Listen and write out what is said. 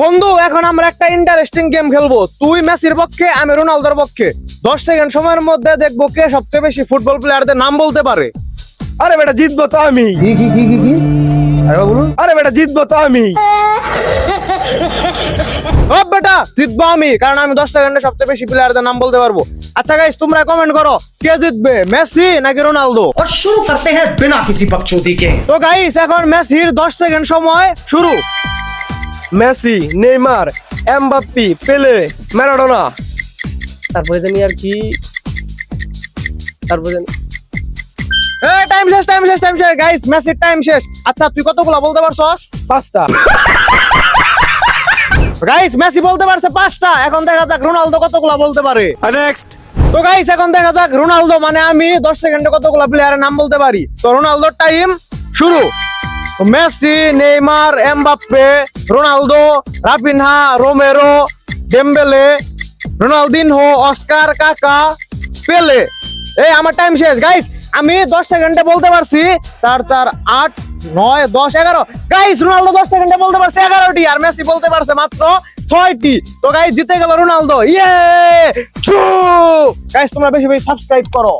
বন্ধু এখন আমরা একটা ইন্টারেস্টিং গেম খেলবো। তুই মেসির পক্ষে, আমি রোনালদোর পক্ষে। 10 সেকেন্ড সময়ের মধ্যে দেখবো কে সবচেয়ে বেশি ফুটবল প্লেয়ারদের নাম বলতে পারে। আরে বেটা জিতবো তো আমি। কি আরে বলুন। আরে বেটা জিতবো তো আমি। ও বেটা জিতবো আমি, কারণ আমি 10 সেকেন্ডে সবচেয়ে বেশি প্লেয়ারদের নাম বলতে পারবো। আচ্ছা গাইস, তোমরা কমেন্ট করো কে জিতবে, মেসি নাকি রোনালদো। और शुरू करते हैं बिना किसी बकचोदी के। তো গাইস এখন মেসির 10 সেকেন্ড সময় শুরু। মেসি, নেইমার, এমবাপ্পি, পেলে, ম্যারাডোনা। তারপরে জানি আর কি, তারপরে জানি টাইম শেষ গাইস, মেসির টাইম শেষ। আচ্ছা তুই কতগুলা বলতে পারছস? 5টা। গাইস মেসি বলতে পারছে 5টা। এখন দেখা যাক রোনালদো কতগুলা বলতে পারে। নেক্সট। তো গাইস এখন দেখা যাক রোনালদো মানে আমি 10 সেকেন্ডে কতগুলা প্লেয়ারের নাম বলতে পারি। তো রোনালদোর টাইম শুরু। Messi, Neymar, Mbappe, Ronaldo, Raphinha, Romero, Dembélé, Ronaldinho, Oscar, কাকা, পেলে। এই আমার টাইম শেষ গাইস। আমি 10 সেকেন্ডে বলতে পারছি 4 4 8 9 10 11। গাইস রোনালদো 10 সেকেন্ডে বলতে পারছে 11টি, আর মেসি বলতে পারছে মাত্র 6টি। তো গাইস জিতে গেল রোনালদো। ইয়ে! গাইস তোমরা বেশি বেশি সাবস্ক্রাইব করো।